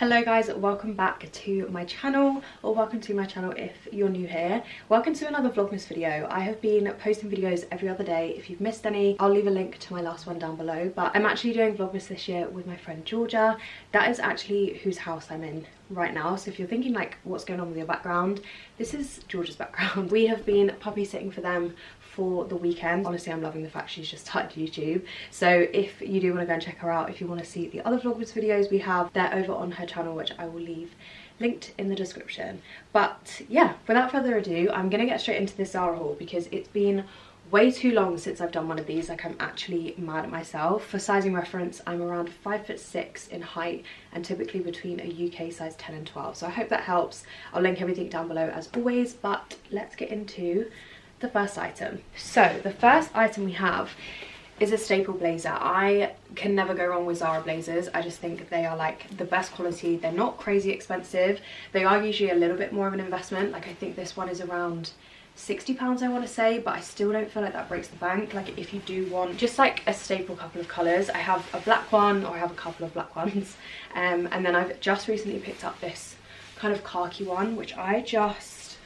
Hello guys, welcome back to my channel, or welcome to my channel if you're new here. Welcome to another Vlogmas video. I have been posting videos every other day. If you've missed any, I'll leave a link to my last one down below. But I'm actually doing Vlogmas this year with my friend Georgia. That is actually whose house I'm in right now. So if you're thinking like what's going on with your background, this is Georgia's background. We have been puppy sitting for them for the weekend. Honestly, I'm loving the fact she's just started YouTube. So if you do want to go and check her out, if you want to see the other Vlogmas videos we have, they're over on her channel, which I will leave linked in the description. But yeah, without further ado, I'm gonna get straight into this ZARA haul because it's been way too long since I've done one of these. Like, I'm actually mad at myself. For sizing reference, I'm around 5'6" in height and typically between a UK size 10 and 12. So I hope that helps. I'll link everything down below as always, but let's get into the first item. So the first item we have is a staple blazer. I can never go wrong with ZARA blazers. I just think they are like the best quality. They're not crazy expensive. They are usually a little bit more of an investment. Like, I think this one is around £60 I want to say, but I still don't feel like that breaks the bank. Like, if you do want just like a staple couple of colours, I have a black one, or I have a couple of black ones, and then I've just recently picked up this kind of khaki one, which I just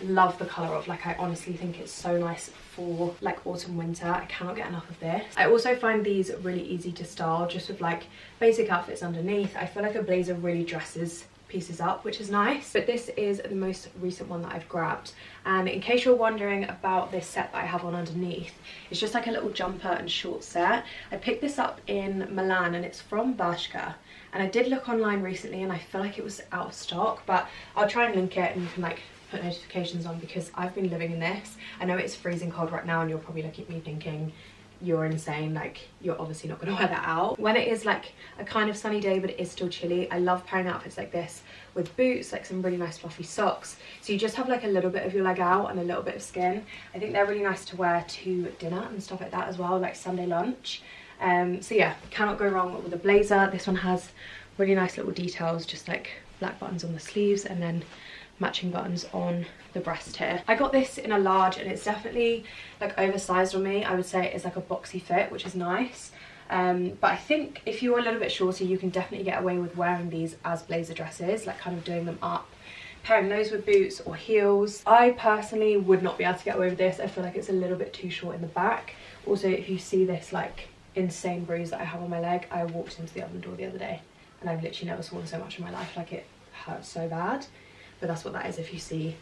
love the colour of. Like, I honestly think it's so nice for like autumn winter. I cannot get enough of this. I also find these really easy to style just with like basic outfits underneath. I feel like a blazer really dresses pieces up, which is nice. But this is the most recent one that I've grabbed, and in case you're wondering about this set that I have on underneath, it's just like a little jumper and short set. I picked this up in Milan and it's from Bershka, and I did look online recently and I feel like it was out of stock, but I'll try and link it and you can like put notifications on because I've been living in this. I know it's freezing cold right now and you're probably looking at me thinking you're insane, like you're obviously not going to wear that out. When it is like a kind of sunny day but it is still chilly, I love pairing outfits like this with boots, like some really nice fluffy socks, so you just have like a little bit of your leg out and a little bit of skin. I think they're really nice to wear to dinner and stuff like that as well, like Sunday lunch. So yeah, cannot go wrong with a blazer. This one has really nice little details, just like black buttons on the sleeves and then matching buttons on the breast here. I got this in a large and it's definitely like oversized on me. I would say it's like a boxy fit, which is nice. But I think if you're a little bit shorter, you can definitely get away with wearing these as blazer dresses, like kind of doing them up, pairing those with boots or heels. I personally would not be able to get away with this. I feel like it's a little bit too short in the back. Also, if you see this like insane bruise that I have on my leg, I walked into the oven door the other day and I've literally never sworn so much in my life. Like, it hurts so bad. But that's what that is if you see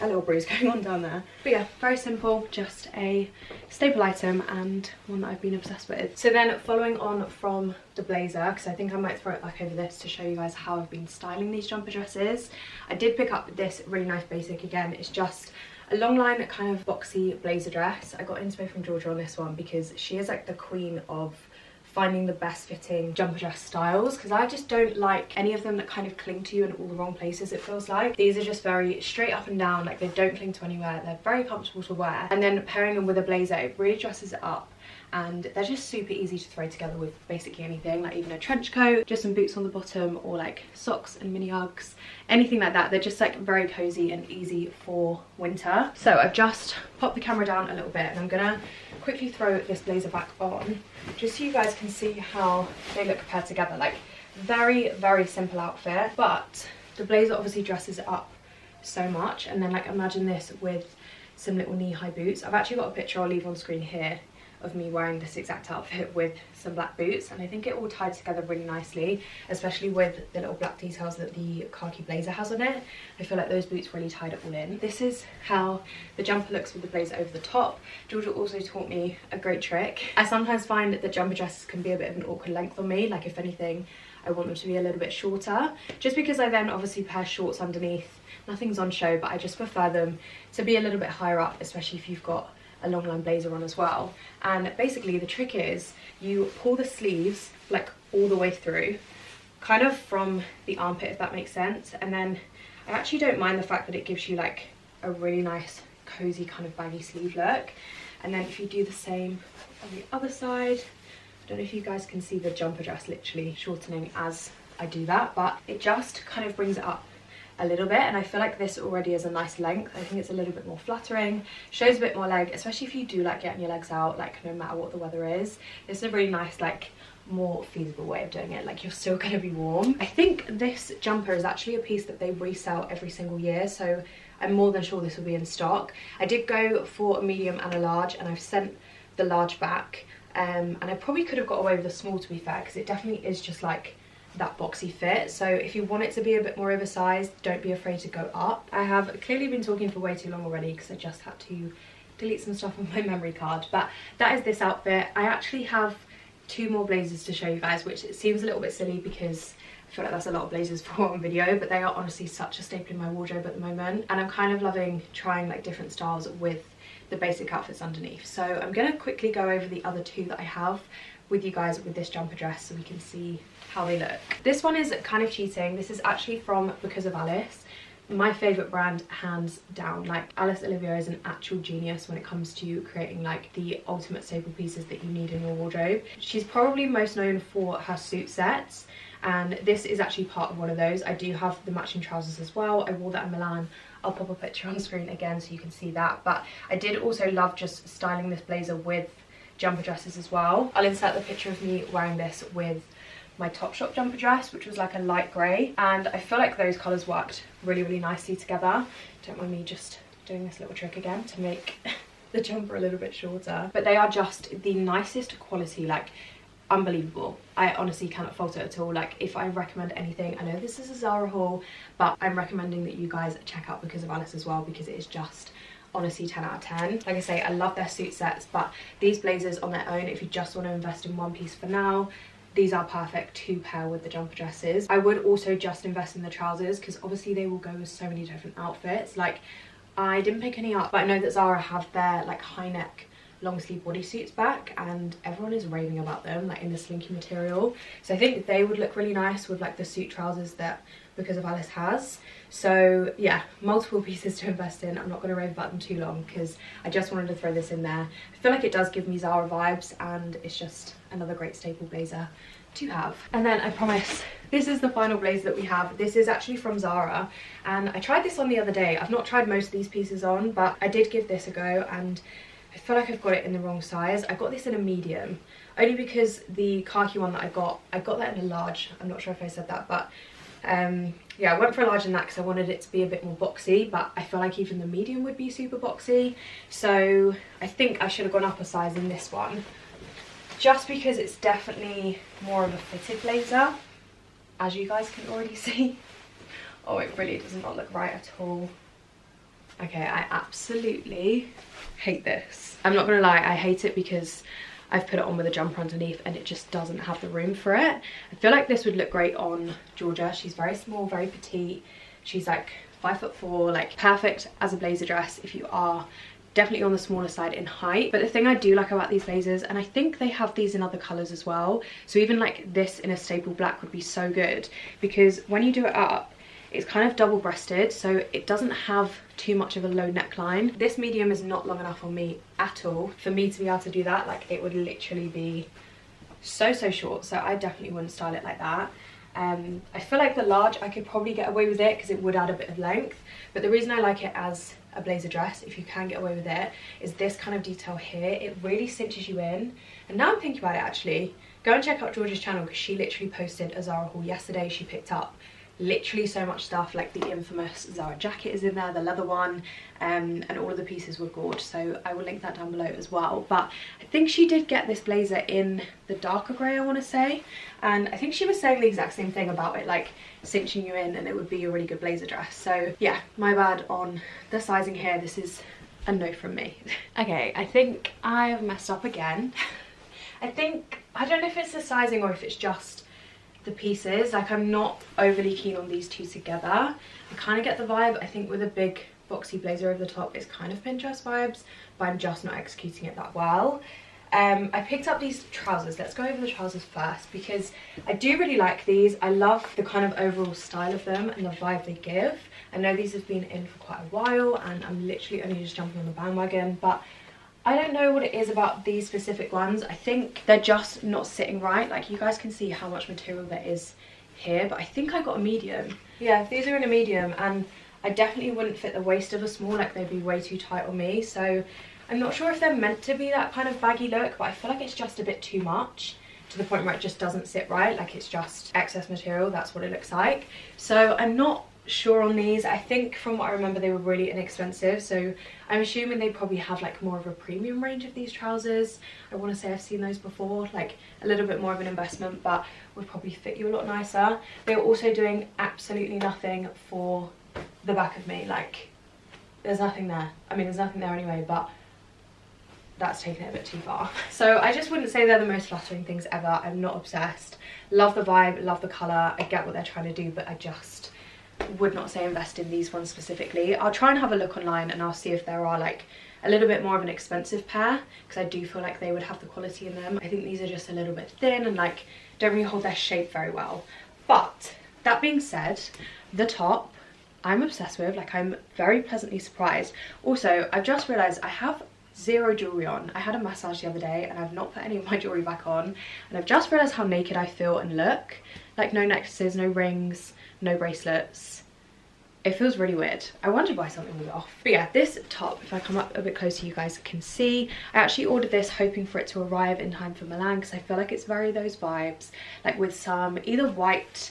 a little bruise going on down there. But yeah, very simple, just a staple item and one that I've been obsessed with. So then following on from the blazer, because I think I might throw it back over this to show you guys how I've been styling these jumper dresses, I did pick up this really nice basic. Again, it's just a long line kind of boxy blazer dress. I got inspo from Georgia on this one because she is like the queen of finding the best fitting jumper dress styles, because I just don't like any of them that kind of cling to you in all the wrong places, it feels like. These are just very straight up and down, like they don't cling to anywhere, they're very comfortable to wear, and then pairing them with a blazer, it really dresses it up, and they're just super easy to throw together with basically anything, like even a trench coat, just some boots on the bottom, or like socks and mini Uggs, anything like that. They're just like very cozy and easy for winter. So I've just popped the camera down a little bit and I'm gonna quickly throw this blazer back on just so you guys can see how they look paired together. Like, very simple outfit, but the blazer obviously dresses it up so much. And then like imagine this with some little knee-high boots. I've actually got a picture I'll leave on screen here of me wearing this exact outfit with some black boots, and I think it all tied together really nicely, especially with the little black details that the khaki blazer has on it. I feel like those boots really tied it all in. This is how the jumper looks with the blazer over the top. Georgia also taught me a great trick. I sometimes find that jumper dresses can be a bit of an awkward length on me. Like, if anything, I want them to be a little bit shorter, just because I then obviously pair shorts underneath. Nothing's on show, but I just prefer them to be a little bit higher up, especially if you've got a long line blazer on as well. And basically the trick is you pull the sleeves like all the way through, kind of from the armpit, if that makes sense, and then I actually don't mind the fact that it gives you like a really nice cozy kind of baggy sleeve look. And then if you do the same on the other side, I don't know if you guys can see the jumper dress literally shortening as I do that, but it just kind of brings it up a little bit, and I feel like this already is a nice length. I think it's a little bit more flattering, shows a bit more leg, especially if you do like getting your legs out, like no matter what the weather is. This is a really nice like more feasible way of doing it. Like, you're still going to be warm. I think this jumper is actually a piece that they resell every single year, so I'm more than sure this will be in stock. I did go for a medium and a large, and I've sent the large back, and I probably could have got away with a small, to be fair, because it definitely is just like that boxy fit. So if you want it to be a bit more oversized, don't be afraid to go up. I have clearly been talking for way too long already because I just had to delete some stuff on my memory card, but that is this outfit. I actually have 2 more blazers to show you guys, which it seems a little bit silly because I feel like that's a lot of blazers for one video, but they are honestly such a staple in my wardrobe at the moment, and I'm kind of loving trying like different styles with the basic outfits underneath. So I'm going to quickly go over the other 2 that I have with you guys with this jumper dress so we can see how they look. This one is kind of cheating. This is actually from Because of Alice, my favourite brand hands down. Like, Alice Olivia is an actual genius when it comes to creating like the ultimate staple pieces that you need in your wardrobe. She's probably most known for her suit sets, and this is actually part of one of those. I do have the matching trousers as well. I wore that in Milan. I'll pop a picture on screen again so you can see that, but I did also love just styling this blazer with jumper dresses as well. I'll insert the picture of me wearing this with my Topshop jumper dress, which was like a light grey, and I feel like those colours worked really nicely together. Don't mind me just doing this little trick again to make the jumper a little bit shorter, but they are just the nicest quality, like unbelievable. I honestly cannot fault it at all. Like, if I recommend anything, I know this is a Zara haul, but I'm recommending that you guys check out Because of Alice as well, because it is just honestly 10 out of 10. Like I say, I love their suit sets, but these blazers on their own, if you just want to invest in one piece for now, these are perfect to pair with the jumper dresses. I would also just invest in the trousers because obviously they will go with so many different outfits. Like, I didn't pick any up, but I know that Zara have their like high neck long sleeve bodysuits back, and everyone is raving about them, like in the slinky material. So I think they would look really nice with like the suit trousers that Because of Alice has. So yeah, multiple pieces to invest in. I'm not going to rave about them too long because I just wanted to throw this in there. I feel like it does give me Zara vibes, and it's just another great staple blazer to have. And then I promise, this is the final blazer that we have. This is actually from Zara, and I tried this on the other day. I've not tried most of these pieces on, but I did give this a go, and I feel like I've got it in the wrong size. I got this in a medium, only because the khaki one that I got that in a large. I'm not sure if I said that, but yeah, I went for a large in that because I wanted it to be a bit more boxy, but I feel like even the medium would be super boxy. So I think I should have gone up a size in this one, just because it's definitely more of a fitted blazer, as you guys can already see. Oh, it really does not look right at all. Okay, I absolutely hate this. I'm not gonna lie, I hate it because I've put it on with a jumper underneath and it just doesn't have the room for it. I feel like this would look great on Georgia. She's very small, very petite. She's like 5'4", like perfect as a blazer dress if you are definitely on the smaller side in height. But the thing I do like about these blazers, and I think they have these in other colors as well, so even like this in a staple black would be so good, because when you do it up, it's kind of double breasted, so it doesn't have too much of a low neckline. This medium is not long enough on me at all for me to be able to do that. Like, it would literally be so short, so I definitely wouldn't style it like that. I feel like the large, I could probably get away with it because it would add a bit of length, but the reason I like it as a blazer dress, if you can get away with it, is this kind of detail here. It really cinches you in. And now I'm thinking about it, actually, go and check out Georgia's channel, because she literally posted a Zara haul yesterday. She picked up literally so much stuff, like the infamous Zara jacket is in there, the leather one, and all of the pieces were gorgeous, so I will link that down below as well. But I think she did get this blazer in the darker grey, I want to say, and I think she was saying the exact same thing about it, like cinching you in, and it would be a really good blazer dress. So yeah, my bad on the sizing here. This is a no from me. Okay, I think I have messed up again. I don't know if it's the sizing or if it's just the pieces. Like, I'm not overly keen on these two together. I kind of get the vibe, I think with a big boxy blazer over the top, it's kind of Pinterest vibes, but I'm just not executing it that well. I picked up these trousers. Let's go over the trousers first, because I do really like these. I love the kind of overall style of them and the vibe they give. I know these have been in for quite a while, and I'm literally only just jumping on the bandwagon, but I don't know what it is about these specific ones. I think they're just not sitting right. Like, you guys can see how much material there is here, but I think I got a medium. Yeah, these are in a medium, and I definitely wouldn't fit the waist of a small. Like, they'd be way too tight on me. So I'm not sure if they're meant to be that kind of baggy look, but I feel like it's just a bit too much to the point where it just doesn't sit right, like it's just excess material. That's what it looks like. So I'm not sure on these. I think from what I remember they were really inexpensive, so I'm assuming they probably have like more of a premium range of these trousers. I want to say I've seen those before, like a little bit more of an investment, but would probably fit you a lot nicer. They're also doing absolutely nothing for the back of me. Like there's nothing there. I mean, there's nothing there anyway, but that's taken it a bit too far. So I just wouldn't say they're the most flattering things ever. I'm not obsessed. Love the vibe, love the colour. I get what they're trying to do, but I just would not say invest in these ones specifically. I'll try and have a look online and I'll see if there are like a little bit more of an expensive pair, because I do feel like they would have the quality in them. I think these are just a little bit thin and like don't really hold their shape very well. But that being said, the top I'm obsessed with. Like I'm very pleasantly surprised. Also, I've just realised I have zero jewellery on. I had a massage the other day and I've not put any of my jewellery back on, and I've just realised how naked I feel and look. Like no necklaces, no rings, no bracelets. It feels really weird. I wondered why something was off. But yeah, this top, if I come up a bit closer you guys can see, I actually ordered this hoping for it to arrive in time for Milan, because I feel like it's very those vibes, like with some either white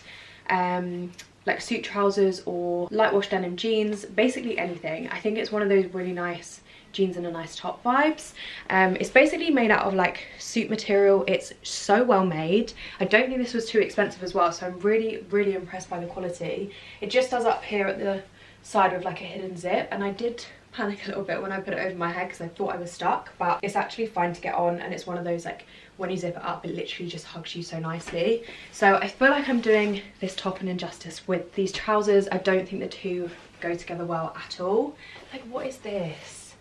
like suit trousers or light wash denim jeans, basically anything. I think it's one of those really nice jeans and a nice top vibes. It's basically made out of like suit material. It's so well made. I don't think this was too expensive as well, so I'm really impressed by the quality. It just does up here at the side with like a hidden zip, and I did panic a little bit when I put it over my head because I thought I was stuck, but it's actually fine to get on, and it's one of those like when you zip it up it literally just hugs you so nicely. So I feel like I'm doing this top an injustice with these trousers. I don't think the two go together well at all. Like what is this?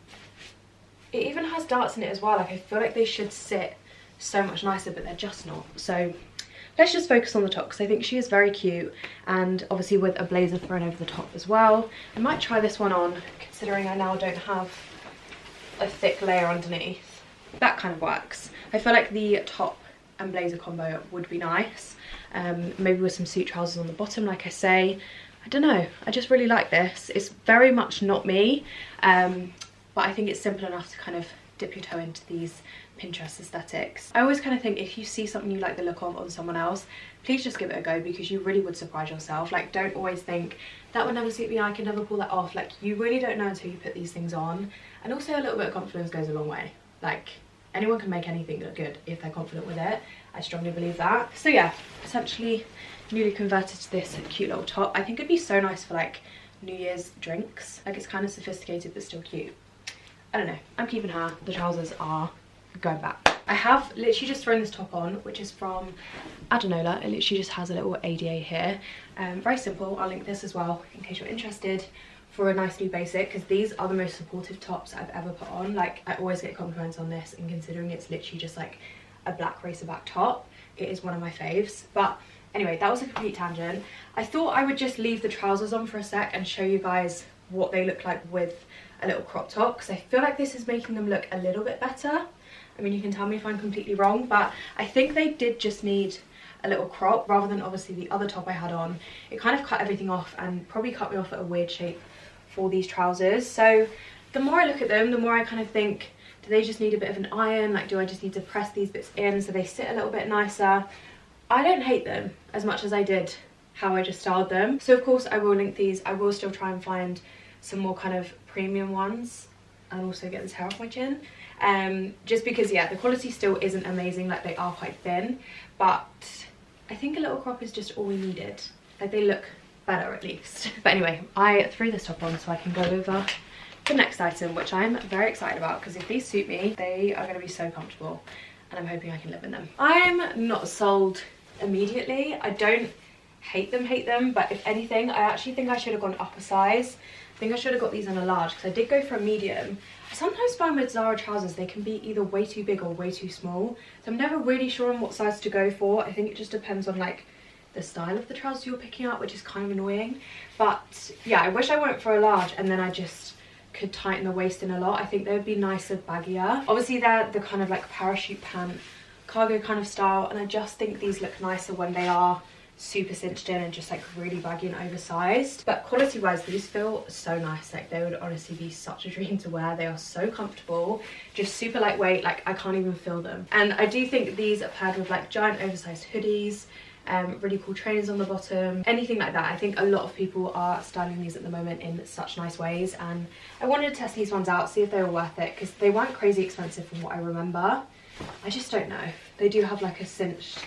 It even has darts in it as well. Like I feel like they should sit so much nicer, but they're just not. So let's just focus on the top, because I think she is very cute, and obviously with a blazer thrown over the top as well. I might try this one on, considering I now don't have a thick layer underneath. That kind of works. I feel like the top and blazer combo would be nice. Maybe with some suit trousers on the bottom, like I say. I don't know, I just really like this. It's very much not me. But I think it's simple enough to kind of dip your toe into these Pinterest aesthetics. I always kind of think if you see something you like the look of on someone else, please just give it a go, because you really would surprise yourself. Like don't always think that would never suit me, I can never pull that off. Like you really don't know until you put these things on. And also a little bit of confidence goes a long way. Like anyone can make anything look good if they're confident with it. I strongly believe that. So yeah, essentially newly converted to this cute little top. I think it'd be so nice for like New Year's drinks. Like it's kind of sophisticated but still cute. I don't know, I'm keeping her. The trousers are going back. I have literally just thrown this top on, which is from Adenola. It literally just has a little ADA here. Very simple. I'll link this as well in case you're interested, for a nice new basic, because these are the most supportive tops I've ever put on. Like I always get compliments on this, and considering it's literally just like a black racer back top, it is one of my faves. But anyway, that was a complete tangent. I thought I would just leave the trousers on for a sec and show you guys what they look like with a little crop top, because I feel like this is making them look a little bit better. I mean, you can tell me if I'm completely wrong, but I think they did just need a little crop rather than obviously the other top I had on. It kind of cut everything off and probably cut me off at a weird shape for these trousers. So the more I look at them, the more I kind of think, do they just need a bit of an iron? Like do I just need to press these bits in so they sit a little bit nicer? I don't hate them as much as I did how I just styled them. So of course I will link these. I will still try and find some more kind of premium ones and also get this hair off my chin. Just because yeah, the quality still isn't amazing. Like they are quite thin, but I think a little crop is just all we needed. Like they look better at least. But anyway, I threw this top on so I can go over the next item, which I'm very excited about, because if these suit me, they are going to be so comfortable and I'm hoping I can live in them. I'm not sold immediately. I don't hate them, but if anything, I actually think I should have gone up a size. I think I should have got these in a large, because I did go for a medium. I sometimes find with Zara trousers they can be either way too big or way too small, so I'm never really sure on what size to go for. I think it just depends on like the style of the trousers you're picking out, which is kind of annoying. But yeah, I wish I went for a large and then I just could tighten the waist in a lot. I think they would be nicer baggier. Obviously they're the kind of like parachute pant cargo kind of style, and I just think these look nicer when they are super cinched in and just like really baggy and oversized. But quality wise, these feel so nice. Like they would honestly be such a dream to wear. They are so comfortable, just super lightweight, like I can't even feel them. And I do think these are paired with like giant oversized hoodies, really cool trainers on the bottom, anything like that. I think a lot of people are styling these at the moment in such nice ways, and I wanted to test these ones out, see if they were worth it, because they weren't crazy expensive from what I remember. I just don't know. They do have like a cinched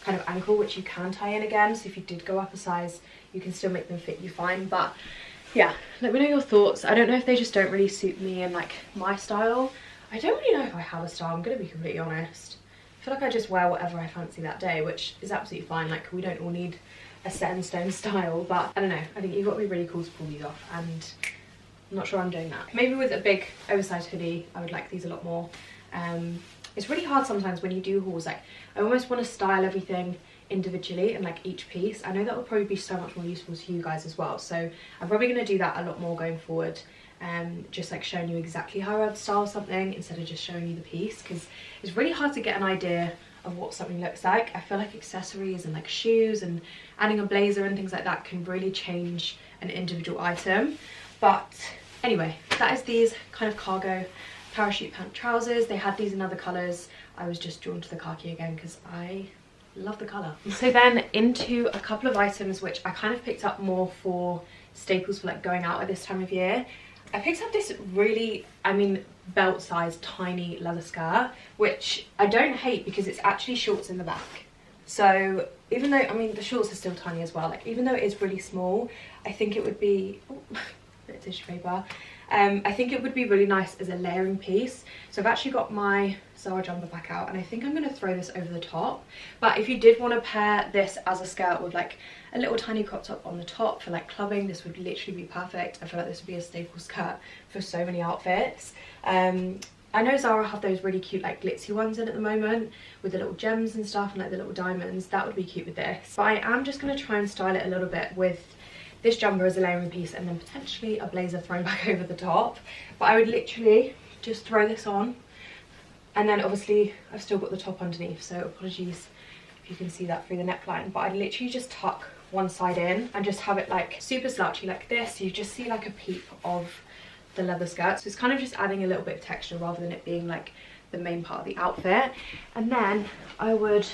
kind of ankle which you can tie in again, so if you did go up a size you can still make them fit you fine. But yeah, let me know your thoughts. I don't know if they just don't really suit me and like my style. I don't really know if I have a style, I'm gonna be completely honest. I feel like I just wear whatever I fancy that day, which is absolutely fine. Like we don't all need a set in stone style, but I don't know, I think you've got to be really cool to pull these off, and I'm not sure I'm doing that. Maybe with a big oversized hoodie I would like these a lot more. It's really hard sometimes when you do hauls, like I almost want to style everything individually and like each piece. I know that would probably be so much more useful to you guys as well, so I'm probably going to do that a lot more going forward, just like showing you exactly how I'd style something instead of just showing you the piece, because it's really hard to get an idea of what something looks like. I feel like accessories and like shoes and adding a blazer and things like that can really change an individual item. But anyway, that is these kind of cargo parachute pant trousers. They had these in other colours. I was just drawn to the khaki again because I love the colour. So then into a couple of items which I kind of picked up more for staples for like going out at this time of year. I picked up this really, I mean, belt size tiny leather skirt, which I don't hate because it's actually shorts in the back. So even though, I mean, the shorts are still tiny as well, like even though it is really small, I think it would be, oh, bit of tissue paper. I think it would be really nice as a layering piece. So I've actually got my ZARA jumper back out, and I think I'm going to throw this over the top. But if you did want to pair this as a skirt with like a little tiny crop top on the top for like clubbing, this would literally be perfect. I feel like this would be a staple skirt for so many outfits. I know ZARA have those really cute like glitzy ones in at the moment with the little gems and stuff and like the little diamonds. That would be cute with this. But I am just going to try and style it a little bit with this jumper as a layering piece and then potentially a blazer thrown back over the top. But I would literally just throw this on, and then obviously I've still got the top underneath, so apologies if you can see that through the neckline, but I'd literally just tuck one side in and just have it like super slouchy like this, so you just see like a peep of the leather skirt. So it's kind of just adding a little bit of texture rather than it being like the main part of the outfit. And then I would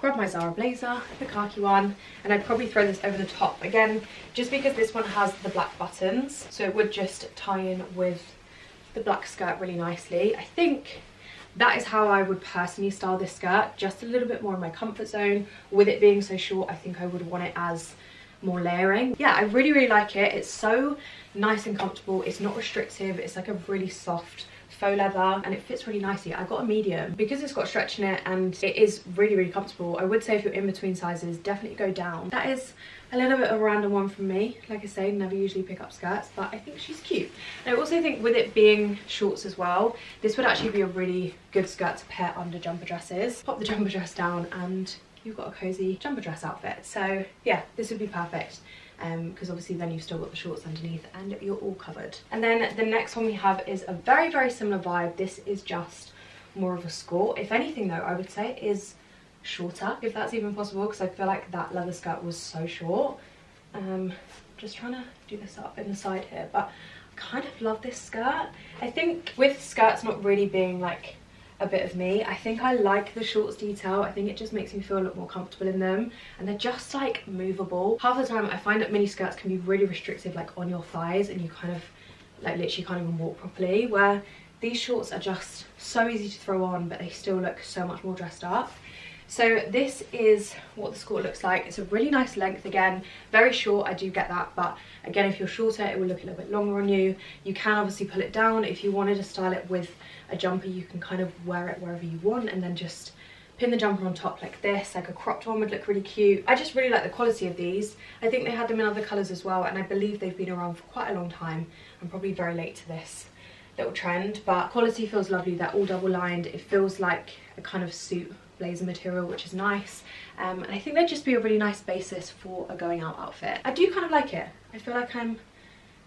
grab my ZARA blazer, the khaki one, and I'd probably throw this over the top again, just because this one has the black buttons, so it would just tie in with the black skirt really nicely. I think that is how I would personally style this skirt, just a little bit more in my comfort zone. With it being so short, I think I would want it as more layering. Yeah, I really like it. It's so nice and comfortable. It's not restrictive. It's like a really soft faux leather, and it fits really nicely. I got a medium because it's got stretch in it and it is really comfortable. I would say if you're in between sizes, definitely go down. That is a little bit of a random one from me. Like I say, never usually pick up skirts, but I think she's cute. And I also think with it being shorts as well, this would actually be a really good skirt to pair under jumper dresses. Pop the jumper dress down and you've got a cozy jumper dress outfit. So yeah, this would be perfect. Because obviously then you've still got the shorts underneath and you're all covered. And then the next one we have is a very similar vibe. This is just more of a Skort. If anything though, I would say it is shorter, if that's even possible, because I feel like that leather skirt was so short. Just trying to do this up in the side here, but I kind of love this skirt. I think with skirts not really being like a bit of me, I think I like the shorts detail. I think it just makes me feel a lot more comfortable in them, and they're just like movable. Half the time I find that mini skirts can be really restrictive like on your thighs, and you kind of like literally can't even walk properly, where these shorts are just so easy to throw on, but they still look so much more dressed up. So this is what the Skort looks like. It's a really nice length, again, very short, I do get that, but again, if you're shorter, it will look a little bit longer on you. You can obviously pull it down. If you wanted to style it with a jumper, you can kind of wear it wherever you want and then just pin the jumper on top like this. Like a cropped one would look really cute. I just really like the quality of these. I think they had them in other colours as well, and I believe they've been around for quite a long time. I'm probably very late to this little trend, but quality feels lovely. They're all double lined. It feels like a kind of suit blazer material, which is nice, and I think they'd just be a really nice basis for a going out outfit. I do kind of like it. I feel like I'm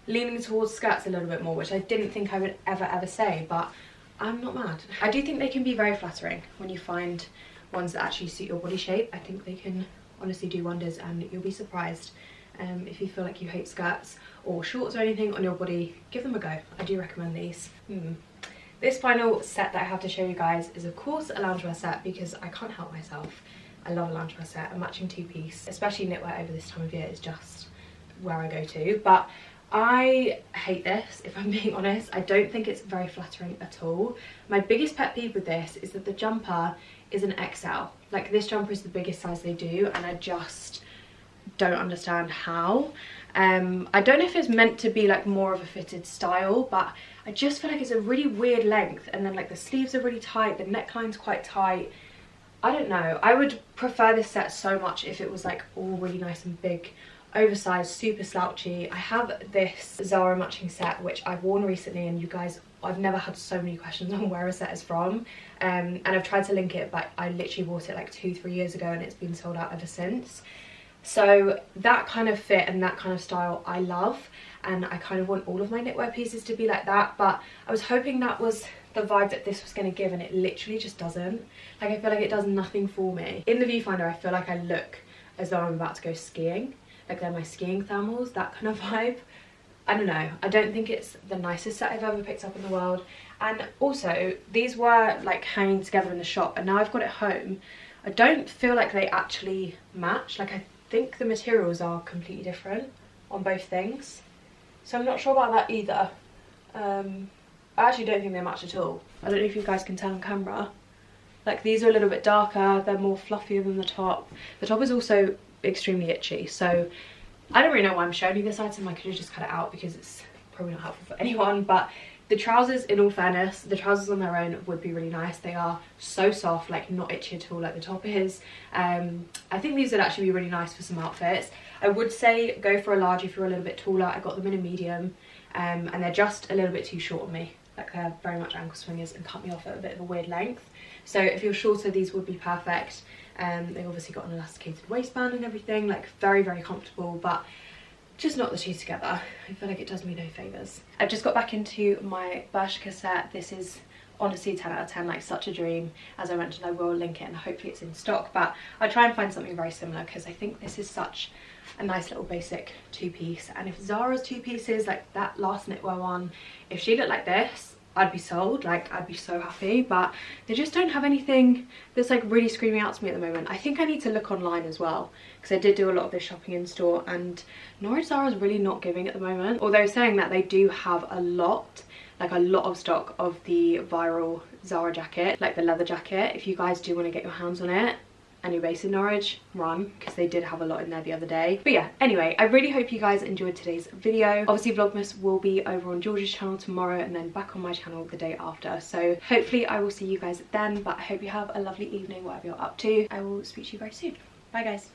leaning towards skirts a little bit more, which I didn't think I would ever say, but I'm not mad. I do think they can be very flattering when you find ones that actually suit your body shape. I think they can honestly do wonders, and you'll be surprised. If you feel like you hate skirts or shorts or anything on your body, give them a go. I do recommend these. This final set that I have to show you guys is of course a loungewear set, because I can't help myself. I love a loungewear set. A matching two-piece, especially knitwear over this time of year, is just where I go to. But I hate this, if I'm being honest. I don't think it's very flattering at all. My biggest pet peeve with this is that the jumper is an XL. Like, this jumper is the biggest size they do, and I just don't understand how. I don't know if it's meant to be like more of a fitted style, but I just feel like it's a really weird length, and then like the sleeves are really tight, the neckline's quite tight. I don't know. I would prefer this set so much if it was like all really nice and big, oversized, super slouchy. I have this ZARA matching set which I've worn recently, and you guys, I've never had so many questions on where a set is from, and I've tried to link it, but I literally bought it like 2-3 years ago and it's been sold out ever since. So that kind of fit and that kind of style I love, and I kind of want all of my knitwear pieces to be like that, but I was hoping that was the vibe that this was going to give, and it literally just doesn't. Like, I feel like it does nothing for me. In the viewfinder I feel like I look as though I'm about to go skiing, like they're my skiing thermals, that kind of vibe. I don't know, I don't think it's the nicest set I've ever picked up in the world. And also, these were like hanging together in the shop, and now I've got it home. I don't feel like they actually match. Like, I think the materials are completely different on both things, so I'm not sure about that either. I actually don't think they match at all. I don't know if you guys can tell on camera. Like, these are a little bit darker, they're more fluffier than the top. The top is also extremely itchy, so I don't really know why I'm showing you this item. I could have just cut it out because it's probably not helpful for anyone. But the trousers, in all fairness, the trousers on their own would be really nice. They are so soft, like not itchy at all like the top is. I think these would actually be really nice for some outfits. I would say go for a large if you're a little bit taller. I got them in a medium, and they're just a little bit too short on me. Like, they're very much ankle swingers and cut me off at a bit of a weird length. So if you're shorter, these would be perfect. They've obviously got an elasticated waistband and everything, like very, very comfortable, but just not the two together. I feel like it does me no favours. I've just got back into my Bershka set. This is honestly 10 out of 10, like such a dream. As I mentioned, I will link it and hopefully it's in stock, but I'll try and find something very similar because I think this is such a nice little basic two-piece. And if Zara's two pieces, like that last knitwear one, if she looked like this, I'd be sold. Like, I'd be so happy, but they just don't have anything that's like really screaming out to me at the moment. I think I need to look online as well, because I did do a lot of this shopping in store, and Norwich Zara's really not giving at the moment. Although saying that, they do have a lot of stock of the viral Zara jacket, like the leather jacket. If you guys do want to get your hands on it and you're based in Norwich, run, because they did have a lot in there the other day. But yeah, anyway, I really hope you guys enjoyed today's video. Obviously Vlogmas will be over on George's channel tomorrow and then back on my channel the day after, so hopefully I will see you guys then. But I hope you have a lovely evening, whatever you're up to. I will speak to you very soon. Bye guys.